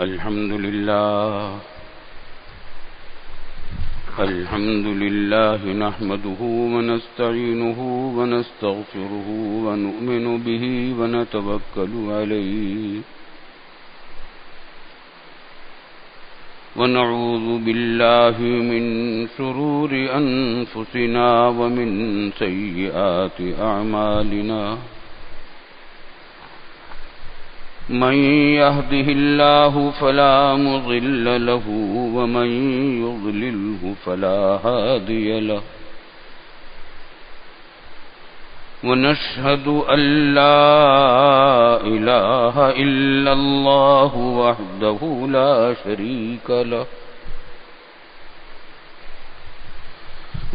الحمد لله نحمده ونستعينه ونستغفره ونؤمن به ونتوكل عليه ونعوذ بالله من شرور أنفسنا ومن سيئات أعمالنا من يهده الله فلا مضل له ومن يضلله فلا هادي له ونشهد أن لا إله إلا الله وحده لا شريك له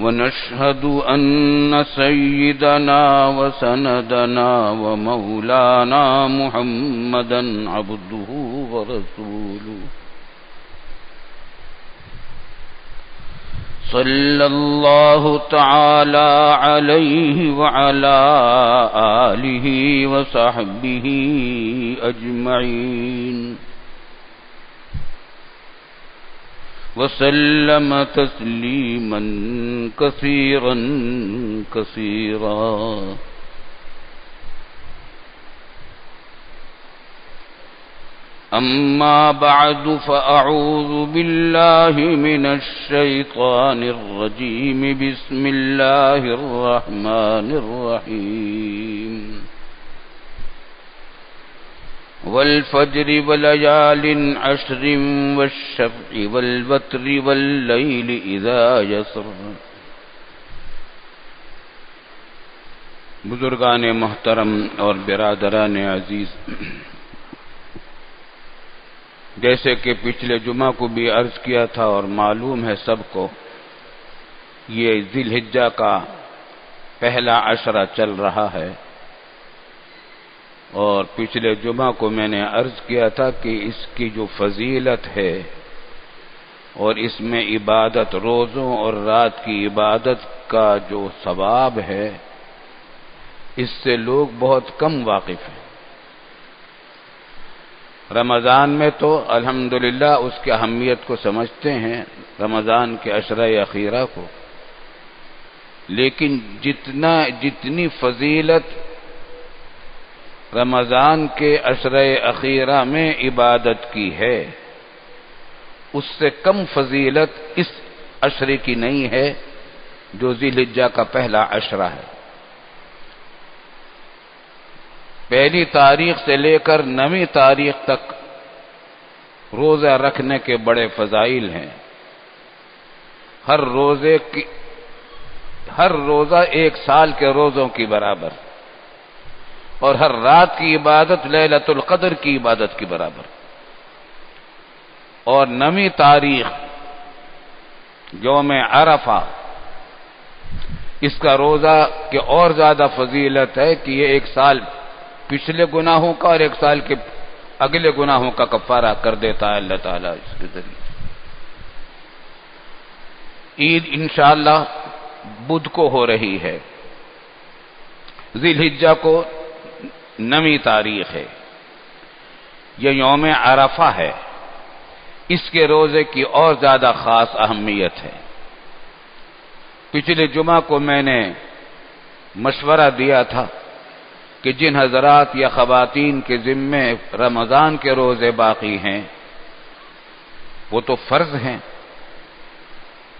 ونشهد أن سيدنا وسندنا ومولانا محمدا عبده ورسوله صلى الله تعالى عليه وعلى آله وصحبه أجمعين وسلم تسليما كثيرا كثيرا أما بعد فأعوذ بالله من الشيطان الرجيم بسم الله الرحمن الرحيم والفجر وليال عشر والشفع والوتر والليل إذا يسر. بزرگان محترم اور برادران عزیز، جیسے کہ پچھلے جمعہ کو بھی عرض کیا تھا اور معلوم ہے سب کو، یہ ذی الحجہ کا پہلا عشرہ چل رہا ہے، اور پچھلے جمعہ کو میں نے عرض کیا تھا کہ اس کی جو فضیلت ہے اور اس میں عبادت، روزوں اور رات کی عبادت کا جو ثواب ہے، اس سے لوگ بہت کم واقف ہیں. رمضان میں تو الحمدللہ اس کی اہمیت کو سمجھتے ہیں، رمضان کے عشرہ اخیرہ کو، لیکن جتنی فضیلت رمضان کے عشرہ اخیرہ میں عبادت کی ہے، اس سے کم فضیلت اس عشرے کی نہیں ہے جو ذی الحجہ کا پہلا عشرہ ہے. پہلی تاریخ سے لے کر 9ویں تاریخ تک روزہ رکھنے کے بڑے فضائل ہیں. ہر روزہ 1 سال کے روزوں کی برابر، اور ہر رات کی عبادت لیلۃ القدر کی عبادت کی برابر. اور 9ویں تاریخ یوم عرفہ، اس کا روزہ کی اور زیادہ فضیلت ہے کہ یہ 1 سال پچھلے گناہوں کا اور 1 سال کے اگلے گناہوں کا کفارہ کر دیتا ہے اللہ تعالیٰ اس کے ذریعے. عید انشاءاللہ بدھ کو ہو رہی ہے، ذی الحجہ کو 9ویں تاریخ ہے، یہ یوم عرفہ ہے. اس کے روزے کی اور زیادہ خاص اہمیت ہے. پچھلے جمعہ کو میں نے مشورہ دیا تھا کہ جن حضرات یا خواتین کے ذمے رمضان کے روزے باقی ہیں وہ تو فرض ہیں،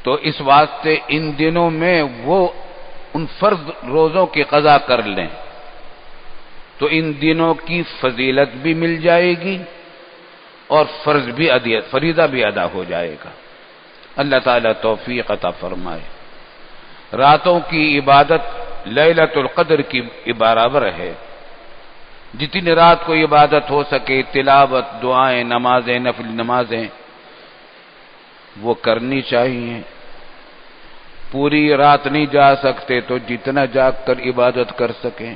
تو اس واسطے ان دنوں میں وہ ان فرض روزوں کی قضا کر لیں تو ان دنوں کی فضیلت بھی مل جائے گی اور فریضہ بھی ادا ہو جائے گا. اللہ تعالیٰ توفیق عطا فرمائے. راتوں کی عبادت لیلۃ القدر کی برابر ہے. جتنی رات کو عبادت ہو سکے، تلاوت، دعائیں، نمازیں، نفل نمازیں وہ کرنی چاہیے. پوری رات نہیں جا سکتے تو جتنا جاگ کر عبادت کر سکیں.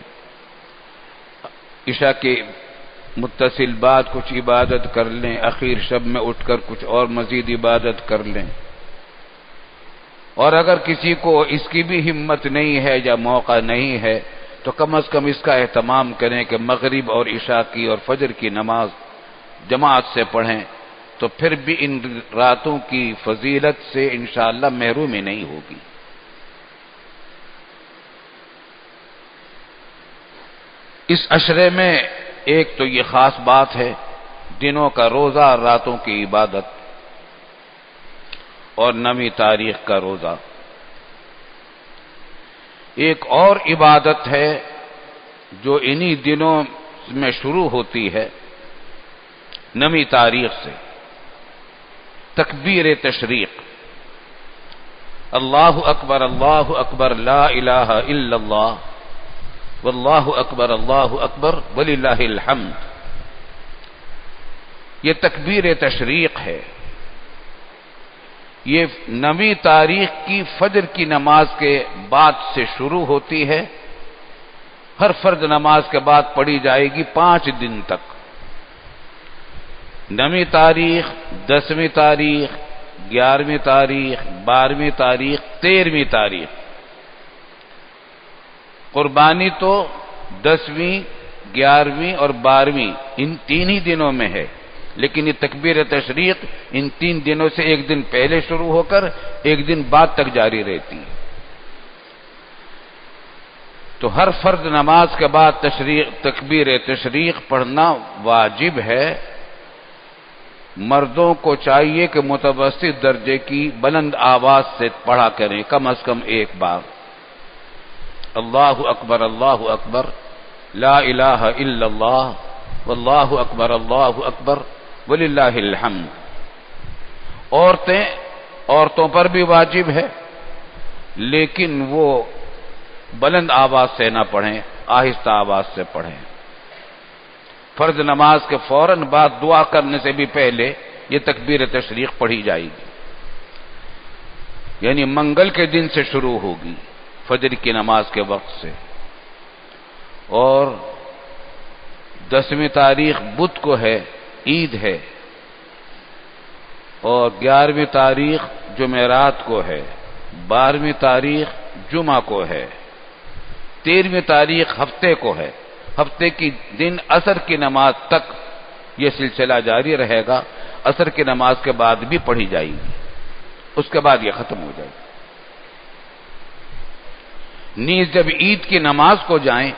عشاء کے متصل بعد کچھ عبادت کر لیں، اخیر شب میں اٹھ کر کچھ اور مزید عبادت کر لیں. اور اگر کسی کو اس کی بھی ہمت نہیں ہے یا موقع نہیں ہے تو کم از کم اس کا اہتمام کریں کہ مغرب اور عشاء کی اور فجر کی نماز جماعت سے پڑھیں تو پھر بھی ان راتوں کی فضیلت سے انشاءاللہ محرومی نہیں ہوگی۔ اس عشرے میں ایک تو یہ خاص بات ہے، دنوں کا روزہ، راتوں کی عبادت، اور 9 تاریخ کا روزہ۔ ایک اور عبادت ہے جو انہی دنوں میں شروع ہوتی ہے، 9 تاریخ سے، تکبیر تشریق، اللہ اکبر لا الہ الا اللہ واللہ اکبر وللہ الحمد۔ یہ تکبیر تشریق ہے، یہ 9 تاریخ کی فجر کی نماز کے بعد سے شروع ہوتی ہے، ہر فرض نماز کے بعد پڑھی جائے گی 5 دن تک۔ 9 تاریخ، 10ویں تاریخ، 11ویں تاریخ، 12ویں تاریخ، 13ویں تاریخ۔ قربانی تو 10ویں، 11ویں اور 12ویں ان 3 ہی دنوں میں ہے، لیکن یہ تکبیر تشریق ان 3 دنوں سے ایک دن پہلے شروع ہو کر ایک دن بعد تک جاری رہتی ہے۔ تو ہر فرض نماز کے بعد تکبیر تشریق پڑھنا واجب ہے۔ مردوں کو چاہیے کہ متوسط درجے کی بلند آواز سے پڑھا کریں، کم از کم ایک بار، اللہ اکبر لا الہ الا اللہ واللہ اکبر وللہ الحمد۔ عورتوں پر بھی واجب ہے، لیکن وہ بلند آواز سے نہ پڑھیں، آہستہ آواز سے پڑھیں۔ فرض نماز کے فوراً بعد دعا کرنے سے بھی پہلے یہ تکبیر تشریق پڑھی جائے گی، یعنی منگل کے دن سے شروع ہوگی، فجر کی نماز کے وقت سے، اور 10ویں تاریخ بدھ کو ہے، عید ہے، اور 11ویں تاریخ جمعرات کو ہے، 12ویں تاریخ جمعہ کو ہے، 13ویں تاریخ ہفتے کو ہے۔ ہفتے کی دن عصر کی نماز تک یہ سلسلہ جاری رہے گا، عصر کی نماز کے بعد بھی پڑھی جائے گی، اس کے بعد یہ ختم ہو جائے گی۔ نیز جب عید کی نماز کو جائیں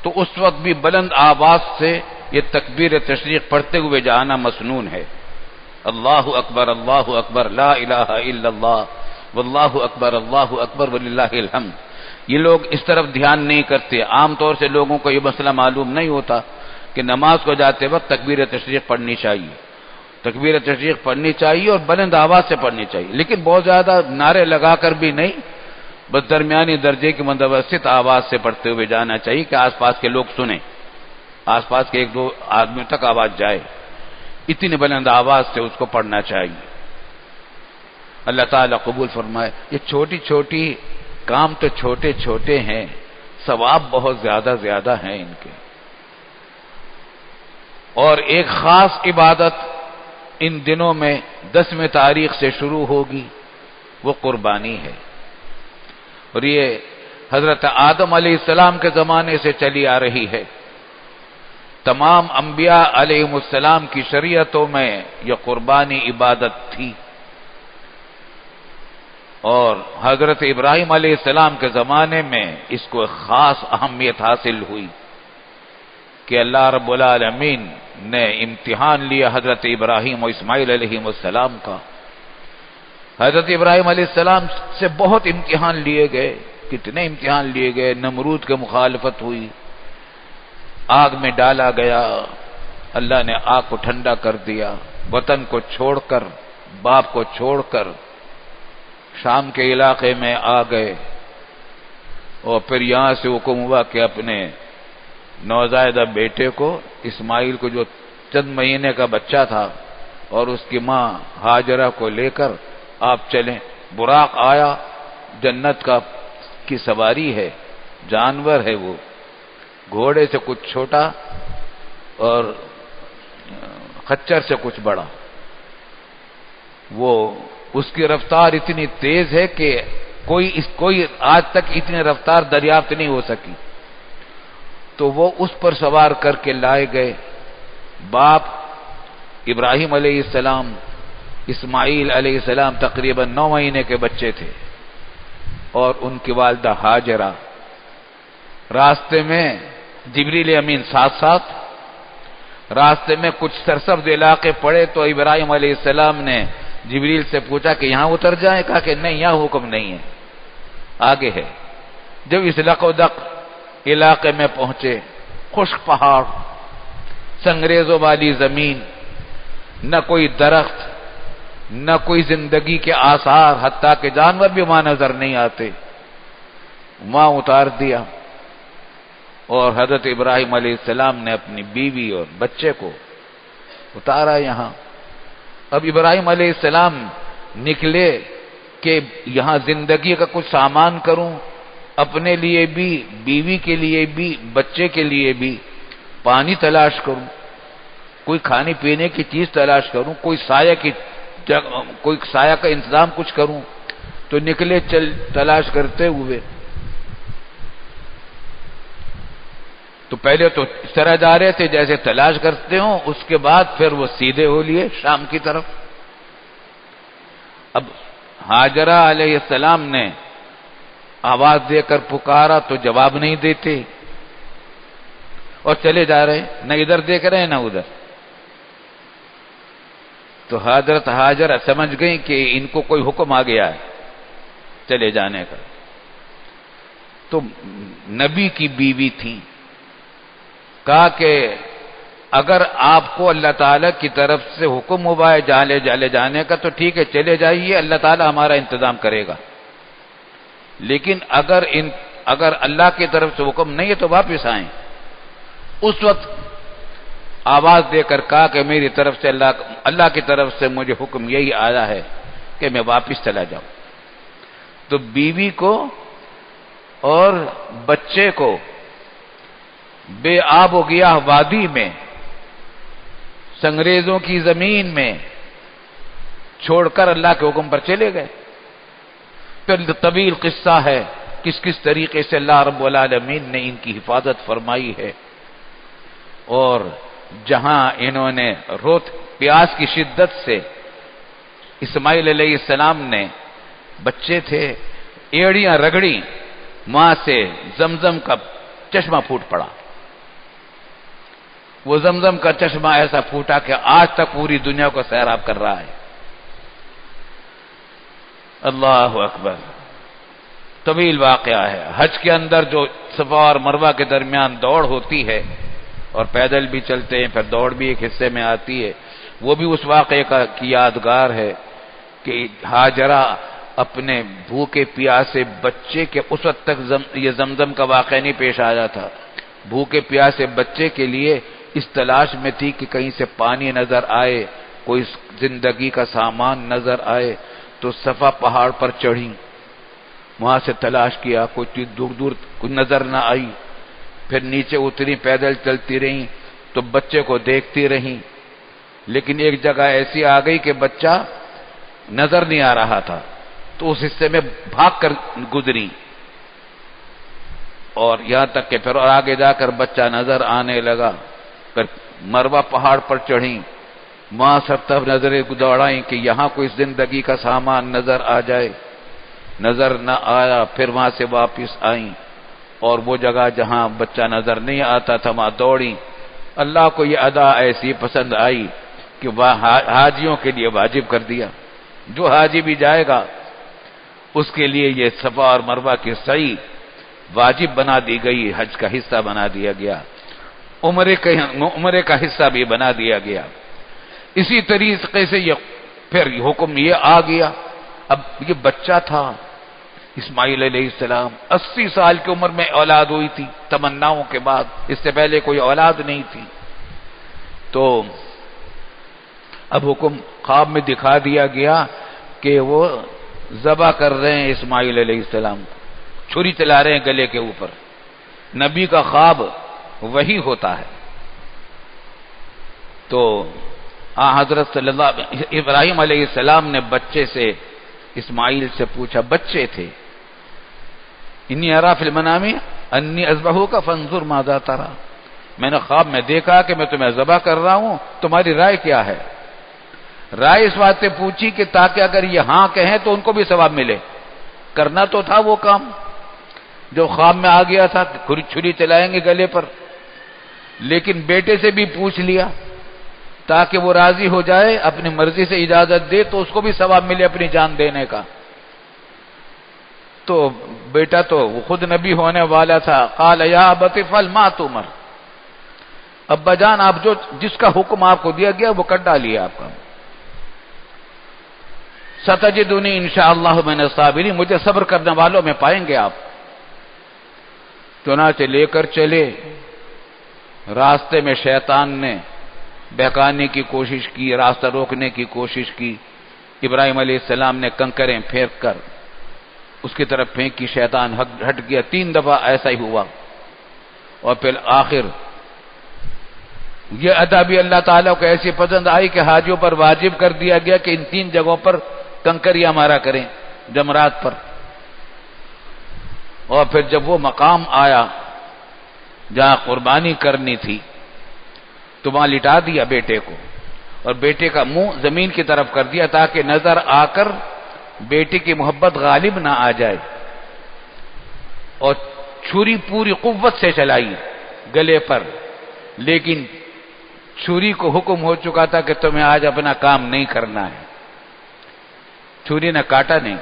تو اس وقت بھی بلند آواز سے یہ تکبیر تشریق پڑھتے ہوئے جانا مسنون ہے، اللہ اکبر لا الہ الا اللہ واللہ اکبر وللہ الحمد۔ یہ لوگ اس طرف دھیان نہیں کرتے، عام طور سے لوگوں کو یہ مسئلہ معلوم نہیں ہوتا کہ نماز کو جاتے وقت تکبیر تشریق پڑھنی چاہیے، تکبیر تشریق پڑھنی چاہیے اور بلند آواز سے پڑھنی چاہیے، لیکن بہت زیادہ نعرے لگا کر بھی نہیں، بس درمیانی درجے کی متوسط آواز سے پڑھتے ہوئے جانا چاہیے کہ آس پاس کے لوگ سنیں، آس پاس کے 1-2 آدمی تک آواز جائے، اتنی بلند آواز سے اس کو پڑھنا چاہیے۔ اللہ تعالیٰ قبول فرمائے۔ یہ چھوٹی چھوٹی کام تو چھوٹے چھوٹے ہیں، ثواب بہت زیادہ ہیں ان کے۔ اور ایک خاص عبادت ان دنوں میں 10ویں تاریخ سے شروع ہوگی، وہ قربانی ہے، اور یہ حضرت آدم علیہ السلام کے زمانے سے چلی آ رہی ہے۔ تمام انبیاء علیہ السلام کی شریعتوں میں یہ قربانی عبادت تھی، اور حضرت ابراہیم علیہ السلام کے زمانے میں اس کو خاص اہمیت حاصل ہوئی کہ اللہ رب العالمین نے امتحان لیا حضرت ابراہیم و اسماعیل علیہ السلام کا۔ حضرت ابراہیم علیہ السلام سے بہت امتحان لیے گئے، کتنے امتحان لیے گئے، نمرود کے مخالفت ہوئی، آگ میں ڈالا گیا، اللہ نے آگ کو ٹھنڈا کر دیا، وطن کو چھوڑ کر، باپ کو چھوڑ کر شام کے علاقے میں آ گئے، اور پھر یہاں سے حکم ہوا کہ اپنے نوزائیدہ بیٹے کو، اسماعیل کو جو چند مہینے کا بچہ تھا، اور اس کی ماں ہاجرہ کو لے کر آپ چلیں۔ براق آیا، جنت کی سواری ہے، جانور ہے، وہ گھوڑے سے کچھ چھوٹا اور خچر سے کچھ بڑا، وہ اس کی رفتار اتنی تیز ہے کہ کوئی آج تک اتنی رفتار دریافت نہیں ہو سکی، تو وہ اس پر سوار کر کے لائے گئے۔ باپ ابراہیم علیہ السلام، اسماعیل علیہ السلام تقریباً 9 مہینے کے بچے تھے، اور ان کی والدہ ہاجرہ۔ راستے میں جبریل امین ساتھ ساتھ، راستے میں کچھ سرسبز علاقے پڑے تو ابراہیم علیہ السلام نے جبریل سے پوچھا کہ یہاں اتر جائیں، کہا کہ نہیں، یہاں حکم نہیں ہے، آگے ہے۔ جب اس لقودق علاقے میں پہنچے، خشک پہاڑ، سنگریزوں والی زمین، نہ کوئی درخت، نہ کوئی زندگی کے آثار، حتیٰ کہ جانور بھی وہاں نظر نہیں آتے، وہاں اتار دیا، اور حضرت ابراہیم علیہ السلام نے اپنی بیوی اور بچے کو اتارا یہاں۔ اب ابراہیم علیہ السلام نکلے کہ یہاں زندگی کا کچھ سامان کروں، اپنے لیے بھی، بیوی کے لیے بھی، بچے کے لیے بھی، پانی تلاش کروں، کوئی کھانے پینے کی چیز تلاش کروں، کوئی سایہ کا انتظام کچھ کروں، تو نکلے تلاش کرتے ہوئے۔ تو پہلے تو اس طرح جا رہے تھے جیسے تلاش کرتے ہوں، اس کے بعد پھر وہ سیدھے ہو لیے شام کی طرف۔ اب ہاجرہ علیہ السلام نے آواز دے کر پکارا تو جواب نہیں دیتے، اور چلے جا رہے، نہ ادھر دیکھ رہے نہ ادھر۔ تو حضرت ہاجرہ سمجھ گئی کہ ان کو کوئی حکم آ گیا ہے چلے جانے کا۔ تو نبی کی بیوی تھی، کہا کہ اگر آپ کو اللہ تعالیٰ کی طرف سے حکم ہوا ہے جالے جانے کا تو ٹھیک ہے، چلے جائیے، اللہ تعالیٰ ہمارا انتظام کرے گا، لیکن اگر اللہ کی طرف سے حکم نہیں ہے تو واپس آئیں۔ اس وقت آواز دے کر کہا کہ میری طرف سے اللہ کی طرف سے مجھے حکم یہی آیا ہے کہ میں واپس چلا جاؤں۔ تو بیوی کو اور بچے کو بے آب و گیاہ وادی میں، سنگریزوں کی زمین میں چھوڑ کر اللہ کے حکم پر چلے گئے۔ پھر طویل قصہ ہے کس طریقے سے اللہ رب العالمین نے ان کی حفاظت فرمائی ہے، اور جہاں انہوں نے پیاس کی شدت سے، اسماعیل علیہ السلام نے بچے تھے، ایڑیاں رگڑی، وہاں سے زمزم کا چشمہ پھوٹ پڑا۔ وہ زمزم کا چشمہ ایسا پھوٹا کہ آج تک پوری دنیا کو سیراب کر رہا ہے۔ اللہ اکبر، طویل واقعہ ہے۔ حج کے اندر جو صفا اور مروہ کے درمیان دوڑ ہوتی ہے، اور پیدل بھی چلتے ہیں، پھر دوڑ بھی ایک حصے میں آتی ہے، وہ بھی اس واقعے کی یادگار ہے کہ ہاجرہ اپنے بھوکے پیاسے بچے کے، اس وقت تک یہ زمزم کا واقعہ نہیں پیش آیا تھا، بھوکے پیاسے بچے کے لیے اس تلاش میں تھی کہ کہیں سے پانی نظر آئے، کوئی زندگی کا سامان نظر آئے، تو صفا پہاڑ پر چڑھی، وہاں سے تلاش کیا، کوئی چیز دور کوئی نظر نہ آئی، پھر نیچے اتری، پیدل چلتی رہیں تو بچے کو دیکھتی رہیں، لیکن ایک جگہ ایسی آ گئی کہ بچہ نظر نہیں آ رہا تھا، تو اس حصے میں بھاگ کر گزری، اور یہاں تک کہ پھر آگے جا کر بچہ نظر آنے لگا۔ پھر مروہ پہاڑ پر چڑھیں، وہاں سب طرف نظریں دوڑائیں کہ یہاں کوئی زندگی کا سامان نظر آ جائے، نظر نہ آیا، پھر وہاں سے واپس آئیں، اور وہ جگہ جہاں بچہ نظر نہیں آتا تھا وہاں دوڑیں۔ اللہ کو یہ ادا ایسی پسند آئی کہ وہ حاجیوں کے لیے واجب کر دیا، جو حاجی بھی جائے گا اس کے لیے یہ صفا اور مروہ کی سعی واجب بنا دی گئی، حج کا حصہ بنا دیا گیا، عمرے کا حصہ بھی بنا دیا گیا۔ اسی طریقے سے پھر حکم یہ آ گیا۔ اب یہ بچہ تھا اسماعیل علیہ السلام، 80 سال کی عمر میں اولاد ہوئی تھی تمناؤں کے بعد، اس سے پہلے کوئی اولاد نہیں تھی۔ تو اب حکم خواب میں دکھا دیا گیا کہ وہ ذبح کر رہے ہیں اسماعیل علیہ السلام کو، چھری چلا رہے ہیں گلے کے اوپر۔ نبی کا خواب وہی ہوتا ہے۔ تو حضرت صلی اللہ ابراہیم علیہ السلام نے بچے سے، اسماعیل سے پوچھا، بچے تھے، انی ارا فی المنام انی اذبحک فانظر ماذا تری، میں نے خواب میں دیکھا کہ میں تمہیں ذبح کر رہا ہوں، تمہاری رائے کیا ہے؟ رائے اس واسطے پوچھی کہ تاکہ اگر یہ ہاں کہیں تو ان کو بھی ثواب ملے. کرنا تو تھا وہ کام جو خواب میں آ گیا تھا، چھری چلائیں گے گلے پر، لیکن بیٹے سے بھی پوچھ لیا تاکہ وہ راضی ہو جائے، اپنی مرضی سے اجازت دے تو اس کو بھی ثواب ملے اپنی جان دینے کا. تو بیٹا تو وہ خود نبی ہونے والا تھا. قال یا ابت افعل ما تؤمر، ابا جان آپ جس کا حکم آپ کو دیا گیا وہ کر ڈالیے آپ کا. ستجدنی انشاءاللہ من الصابرین، مجھے صبر کرنے والوں میں پائیں گے آپ. چنانچہ لے کر چلے. راستے میں شیطان نے بہکانے کی کوشش کی، راستہ روکنے کی کوشش کی. ابراہیم علیہ السلام نے کنکریں پھینک کر اس کی طرف پھینکی، شیطان ہٹ گیا. 3 دفعہ ایسا ہی ہوا، اور پھر آخر یہ ادا بھی اللہ تعالیٰ کو ایسی پسند آئی کہ حاجیوں پر واجب کر دیا گیا کہ ان 3 جگہوں پر کنکریاں مارا کریں، جمرات پر. اور پھر جب وہ مقام آیا جہاں قربانی کرنی تھی تو وہاں لٹا دیا بیٹے کو، اور بیٹے کا منہ زمین کی طرف کر دیا تاکہ نظر آ کر بیٹے کی محبت غالب نہ آ جائے. اور چھری پوری قوت سے چلائی گلے پر، لیکن چھری کو حکم ہو چکا تھا کہ تمہیں آج اپنا کام نہیں کرنا ہے. چھری نے کاٹا نہیں،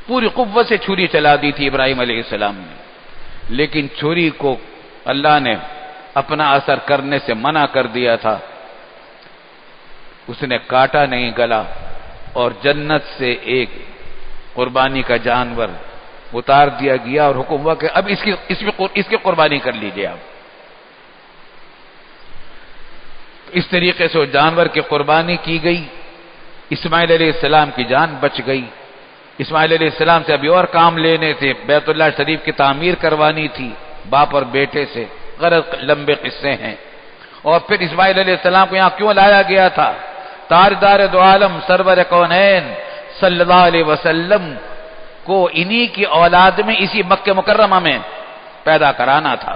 پوری قوت سے چھری چلا دی تھی ابراہیم علیہ السلام نے، لیکن چھری کو اللہ نے اپنا اثر کرنے سے منع کر دیا تھا. اس نے کاٹا نہیں گلا، اور جنت سے ایک قربانی کا جانور اتار دیا گیا اور حکم ہوا کہ اب اس کی قربانی کر لیجیے آپ. اس طریقے سے وہ جانور کی قربانی کی گئی. اسماعیل علیہ السلام کی جان بچ گئی. اسماعیل علیہ السلام سے ابھی اور کام لینے تھے، بیت اللہ شریف کی تعمیر کروانی تھی باپ اور بیٹے سے. غرض لمبے قصے ہیں. اور پھر اسماعیل علیہ السلام کو یہاں کیوں لایا گیا تھا؟ تاجدار دو عالم سرور کونین صلی اللہ علیہ وسلم کو انہی کی اولاد میں اسی مکہ مکرمہ میں پیدا کرانا تھا.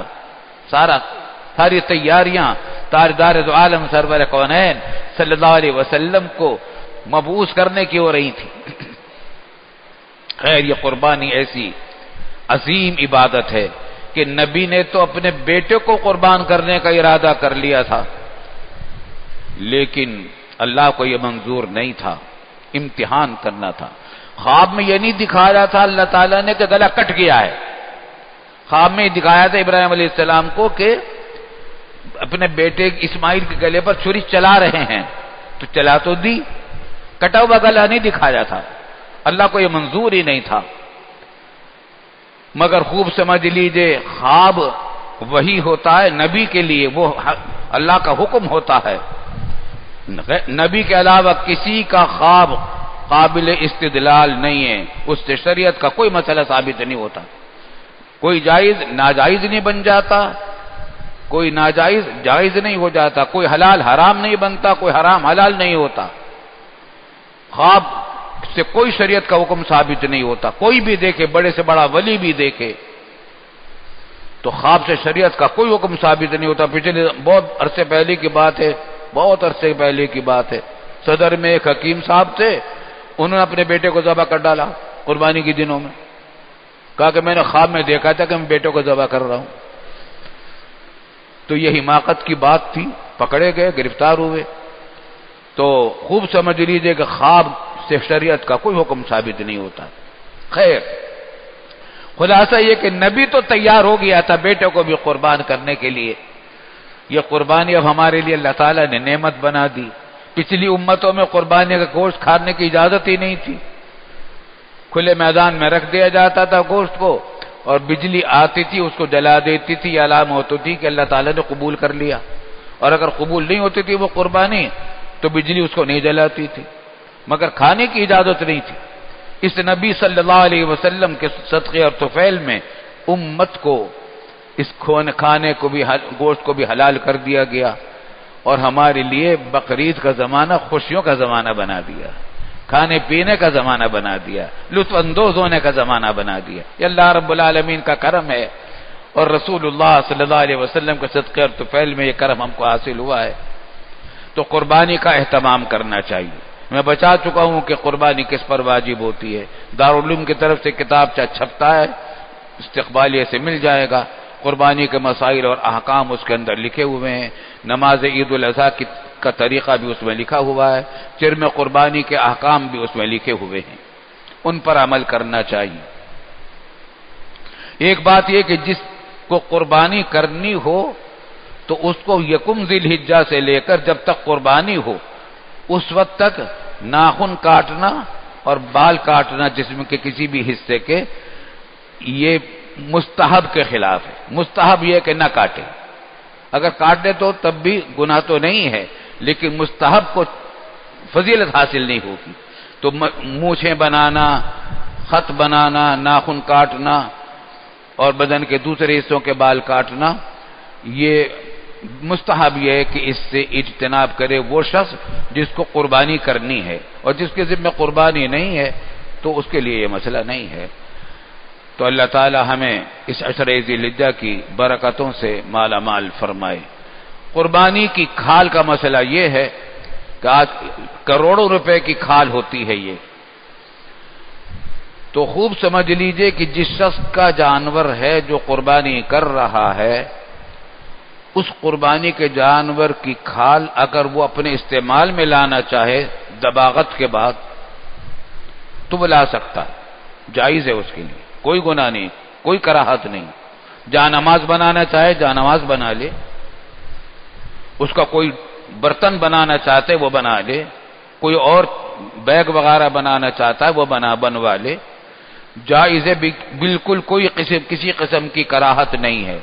ساری تیاریاں تاجدار دو عالم سرور کونین صلی اللہ علیہ وسلم کو مبعوث کرنے کی ہو رہی تھی. خیر، یہ قربانی ایسی عظیم عبادت ہے کہ نبی نے تو اپنے بیٹے کو قربان کرنے کا ارادہ کر لیا تھا، لیکن اللہ کو یہ منظور نہیں تھا، امتحان کرنا تھا. خواب میں یہ نہیں دکھایا تھا اللہ تعالیٰ نے کہ گلا کٹ گیا ہے. خواب میں دکھایا تھا ابراہیم علیہ السلام کو کہ اپنے بیٹے اسماعیل کے گلے پر چھری چلا رہے ہیں، تو چلا تو دی، کٹا ہوا گلا نہیں دکھایا تھا. اللہ کو یہ منظور ہی نہیں تھا. مگر خوب سمجھ لیجئے، خواب وہی ہوتا ہے نبی کے لیے، وہ اللہ کا حکم ہوتا ہے. نبی کے علاوہ کسی کا خواب قابل استدلال نہیں ہے، اس سے شریعت کا کوئی مسئلہ ثابت نہیں ہوتا. کوئی جائز ناجائز نہیں بن جاتا، کوئی ناجائز جائز نہیں ہو جاتا، کوئی حلال حرام نہیں بنتا، کوئی حرام حلال نہیں ہوتا. خواب سے کوئی شریعت کا حکم ثابت نہیں ہوتا. کوئی بھی دیکھے، بڑے سے بڑا ولی بھی دیکھے، تو خواب سے شریعت کا کوئی حکم ثابت نہیں ہوتا. پچھلے بہت عرصے پہلے کی بات ہے، بہت عرصے پہلے کی بات ہے. صدر میں ایک حکیم صاحب تھے، انہوں نے اپنے بیٹے کو ذبح کر ڈالا قربانی کے دنوں میں. کہا کہ میں نے خواب میں دیکھا تھا کہ میں بیٹے کو ذبح کر رہا ہوں. تو یہ حماقت کی بات تھی، پکڑے گئے، گرفتار ہوئے. تو خوب سمجھ لیجئے کہ خواب سے شریعت کا کوئی حکم ثابت نہیں ہوتا. خیر، خلاصہ یہ کہ نبی تو تیار ہو گیا تھا بیٹے کو بھی قربان کرنے کے لیے. یہ قربانی اب ہمارے لیے اللہ تعالیٰ نے نعمت بنا دی. پچھلی امتوں میں قربانی کا گوشت کھانے کی اجازت ہی نہیں تھی. کھلے میدان میں رکھ دیا جاتا تھا گوشت کو، اور بجلی آتی تھی اس کو جلا دیتی تھی. یہ علامت ہوتی تھی کہ اللہ تعالیٰ نے قبول کر لیا. اور اگر قبول نہیں ہوتی تھی وہ قربانی تو بجلی اس کو نہیں جلاتی تھی، مگر کھانے کی اجازت نہیں تھی. اس نبی صلی اللہ علیہ وسلم کے صدقے اور طفیل میں امت کو اس کھانے کو بھی، گوشت کو بھی حلال کر دیا گیا، اور ہمارے لیے بقرعید کا زمانہ خوشیوں کا زمانہ بنا دیا، کھانے پینے کا زمانہ بنا دیا، لطف اندوز ہونے کا زمانہ بنا دیا. یہ اللہ رب العالمین کا کرم ہے، اور رسول اللہ صلی اللہ علیہ وسلم کے صدقے اور طفیل میں یہ کرم ہم کو حاصل ہوا ہے. تو تو قربانی کا اہتمام کرنا چاہیے۔ میں بتا چکا ہوں کہ قربانی کس پر واجب ہوتی ہے۔ دارالعلوم کی طرف سے کتاب چھپتا ہے، استقبالیہ سے مل جائے گا، قربانی کے مسائل اور احکام اس کے اندر لکھے ہوئے ہیں۔ نماز عید الاضحیٰ کا طریقہ بھی اس میں لکھا ہوا ہے، چرم قربانی کے احکام بھی اس میں لکھے ہوئے ہیں، ان پر عمل کرنا چاہیے۔ ایک بات یہ کہ جس کو قربانی کرنی ہو تو اس کو یکم ذی الحجہ سے لے کر جب تک قربانی ہو اس وقت تک ناخن کاٹنا اور بال کاٹنا جسم کے کسی بھی حصے کے، یہ مستحب کے خلاف ہے۔ مستحب یہ کہ نہ کاٹے، اگر کاٹ دے تو تب بھی گناہ تو نہیں ہے، لیکن مستحب کو فضیلت حاصل نہیں ہوگی۔ تو مونچھیں بنانا، خط بنانا، ناخن کاٹنا اور بدن کے دوسرے حصوں کے بال کاٹنا، یہ مستحب یہ ہے کہ اس سے اجتناب کرے وہ شخص جس کو قربانی کرنی ہے، اور جس کے ذمہ قربانی نہیں ہے تو اس کے لیے یہ مسئلہ نہیں ہے۔ تو اللہ تعالی ہمیں اس عشر ذی الحجہ کی برکتوں سے مالا مال فرمائے۔ قربانی کی کھال کا مسئلہ یہ ہے کہ آج کروڑوں روپے کی کھال ہوتی ہے، یہ تو خوب سمجھ لیجئے کہ جس شخص کا جانور ہے جو قربانی کر رہا ہے، اس قربانی کے جانور کی کھال اگر وہ اپنے استعمال میں لانا چاہے دباغت کے بعد تو وہ لا سکتا ہے، جائز ہے اس کے لیے، کوئی گناہ نہیں، کوئی کراہت نہیں۔ جہاں نماز بنانا چاہے جہاں نماز بنا لے، اس کا کوئی برتن بنانا چاہتے وہ بنا لے، کوئی اور بیگ وغیرہ بنانا چاہتا ہے وہ بنوا لے، جائز ہے، بالکل کوئی کسی قسم کی کراہت نہیں ہے۔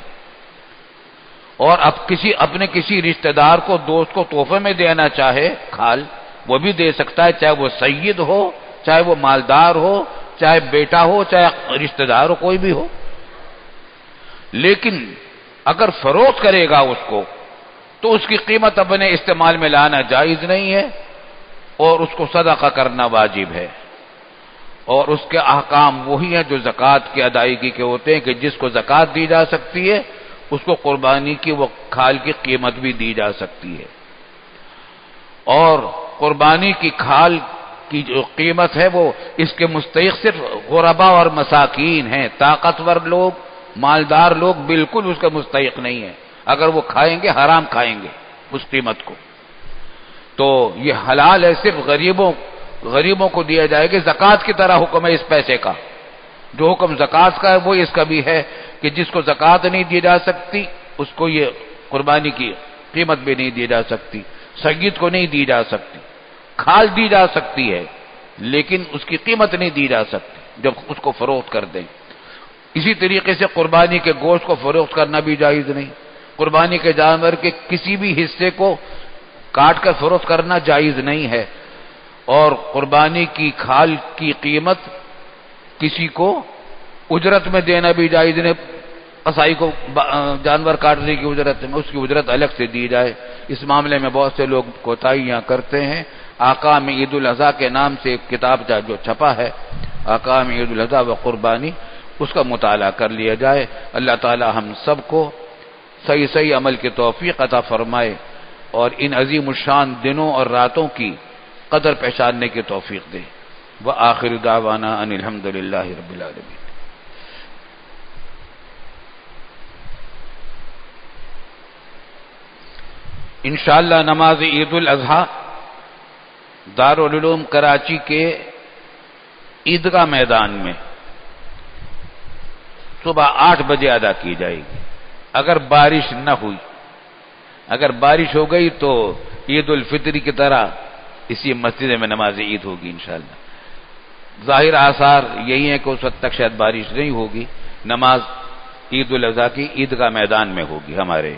اور اب اپنے کسی رشتہ دار کو، دوست کو تحفے میں دینا چاہے کھال، وہ بھی دے سکتا ہے، چاہے وہ سید ہو، چاہے وہ مالدار ہو، چاہے بیٹا ہو، چاہے رشتہ دار ہو، کوئی بھی ہو۔ لیکن اگر فروخت کرے گا اس کو تو اس کی قیمت اپنے استعمال میں لانا جائز نہیں ہے، اور اس کو صدقہ کرنا واجب ہے۔ اور اس کے احکام وہی ہیں جو زکوٰۃ کی ادائیگی کے ہوتے ہیں، کہ جس کو زکوٰۃ دی جا سکتی ہے اس کو قربانی کی وہ کھال کی قیمت بھی دی جا سکتی ہے۔ اور قربانی کی کھال کی جو قیمت ہے وہ اس کے مستحق صرف غربا اور مساکین ہیں، طاقتور لوگ، مالدار لوگ بالکل اس کے مستحق نہیں ہیں، اگر وہ کھائیں گے حرام کھائیں گے اس قیمت کو۔ تو یہ حلال ہے، صرف غریبوں کو دیا جائے گا، زکوٰۃ کی طرح حکم ہے اس پیسے کا، جو حکم زکوٰۃ کا ہے وہ اس کا بھی ہے کہ جس کو زکوٰۃ نہیں دی جا سکتی اس کو یہ قربانی کی قیمت بھی نہیں دی جا سکتی، سید کو نہیں دی جا سکتی، کھال دی جا سکتی ہے لیکن اس کی قیمت نہیں دی جا سکتی جب اس کو فروخت کر دیں۔ اسی طریقے سے قربانی کے گوشت کو فروخت کرنا بھی جائز نہیں، قربانی کے جانور کے کسی بھی حصے کو کاٹ کر فروخت کرنا جائز نہیں ہے، اور قربانی کی کھال کی قیمت کسی کو اجرت میں دینا بھی جائز نہیں، قصائی کو جانور کاٹنے کی اجرت میں اس کی اجرت الگ سے دی جائے۔ اس معاملے میں بہت سے لوگ کوتاہیاں کرتے ہیں۔ احکام عید الاضحیٰ کے نام سے ایک کتاب جو چھپا ہے، احکام عید الاضحیٰ و قربانی، اس کا مطالعہ کر لیا جائے۔ اللہ تعالی ہم سب کو صحیح عمل کی توفیق عطا فرمائے اور ان عظیم الشان دنوں اور راتوں کی قدر پہچاننے کی توفیق دے۔ وآخر دعوانا ان الحمد للہ رب العالمین۔ انشاءاللہ نماز عید الاضحیٰ دارالعلوم کراچی کے عیدگاہ میدان میں صبح 8 بجے ادا کی جائے گی۔ اگر بارش نہ ہوئی، اگر بارش ہو گئی تو عید الفطر کی طرح اسی مسجد میں نماز عید ہوگی انشاءاللہ۔ ظاہر آثار یہی ہیں کہ اس وقت تک شاید بارش نہیں ہوگی، نماز عید الاضحیٰ کی عیدگاہ میدان میں ہوگی ہمارے